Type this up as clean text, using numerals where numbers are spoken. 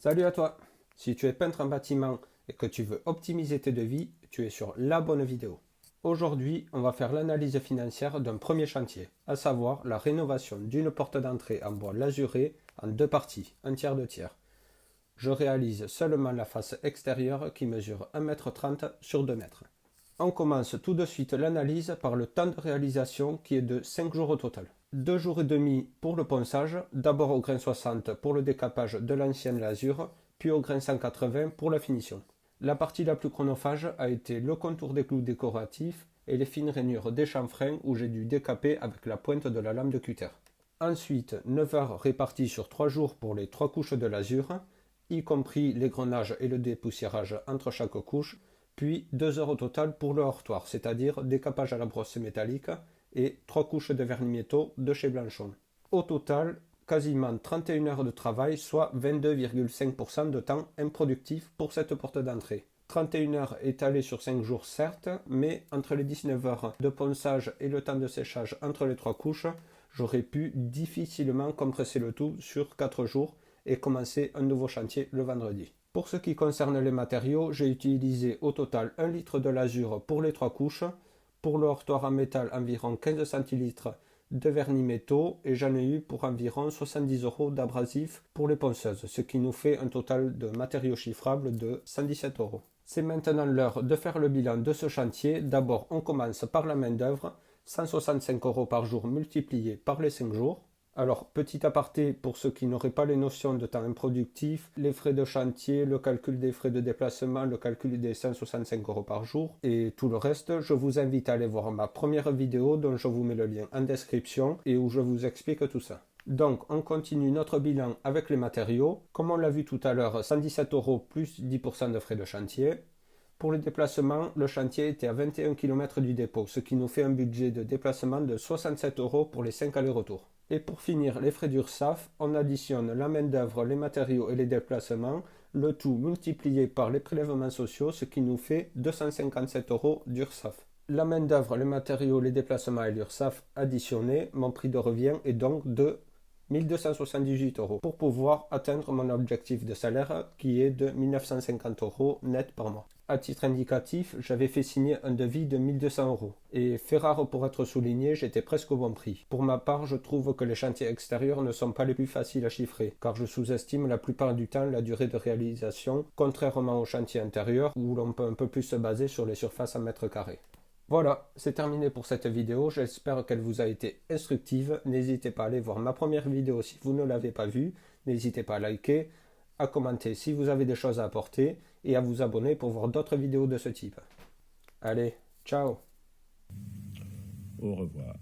Salut à toi! Si tu es peintre en bâtiment et que tu veux optimiser tes devis, tu es sur la bonne vidéo. Aujourd'hui, on va faire l'analyse financière d'un premier chantier, à savoir la rénovation d'une porte d'entrée en bois lasuré en deux parties, un tiers, deux tiers. Je réalise seulement la face extérieure qui mesure 1,30 m sur 2 mètres. On commence tout de suite l'analyse par le temps de réalisation qui est de 5 jours au total. 2 jours et demi pour le ponçage, d'abord au grain 60 pour le décapage de l'ancienne lasure, puis au grain 180 pour la finition. La partie la plus chronophage a été le contour des clous décoratifs et les fines rainures des chanfreins où j'ai dû décaper avec la pointe de la lame de cutter. Ensuite, 9 heures réparties sur 3 jours pour les 3 couches de lasure, y compris l'égrenage et le dépoussiérage entre chaque couche, puis 2 heures au total pour le heurtoir, c'est-à-dire décapage à la brosse métallique et 3 couches de vernis métaux de chez Blanchon. Au total, quasiment 31 heures de travail, soit 22,5% de temps improductif pour cette porte d'entrée. 31 heures étalées sur 5 jours certes, mais entre les 19 heures de ponçage et le temps de séchage entre les 3 couches, j'aurais pu difficilement compresser le tout sur 4 jours et commencer un nouveau chantier le vendredi. Pour ce qui concerne les matériaux, j'ai utilisé au total 1 litre de lasure pour les 3 couches, pour le heurtoir en métal environ 15 centilitres de vernis métaux et j'en ai eu pour environ 70 € d'abrasif pour les ponceuses, ce qui nous fait un total de matériaux chiffrables de 117 €. C'est maintenant l'heure de faire le bilan de ce chantier. D'abord, on commence par la main d'œuvre, 165 € par jour multiplié par les 5 jours. Alors, petit aparté pour ceux qui n'auraient pas les notions de temps improductif, les frais de chantier, le calcul des frais de déplacement, le calcul des 165 € par jour et tout le reste, je vous invite à aller voir ma première vidéo dont je vous mets le lien en description et où je vous explique tout ça. Donc, on continue notre bilan avec les matériaux. Comme on l'a vu tout à l'heure, 117 € plus 10% de frais de chantier. Pour les déplacements, le chantier était à 21 km du dépôt, ce qui nous fait un budget de déplacement de 67 € pour les 5 allers-retours. Et pour finir les frais d'URSSAF, on additionne la main d'œuvre, les matériaux et les déplacements, le tout multiplié par les prélèvements sociaux, ce qui nous fait 257 € d'URSSAF. La main d'œuvre, les matériaux, les déplacements et l'URSSAF additionnés, mon prix de revient est donc de 1278 € pour pouvoir atteindre mon objectif de salaire qui est de 1950 € net par mois. À titre indicatif, j'avais fait signer un devis de 1200 € et fait rare pour être souligné, j'étais presque au bon prix. Pour ma part, je trouve que les chantiers extérieurs ne sont pas les plus faciles à chiffrer car je sous-estime la plupart du temps la durée de réalisation, contrairement aux chantiers intérieurs où l'on peut un peu plus se baser sur les surfaces en mètres carrés. Voilà, c'est terminé pour cette vidéo, j'espère qu'elle vous a été instructive. N'hésitez pas à aller voir ma première vidéo si vous ne l'avez pas vue, n'hésitez pas à liker, à commenter si vous avez des choses à apporter et à vous abonner pour voir d'autres vidéos de ce type. Allez, ciao! Au revoir.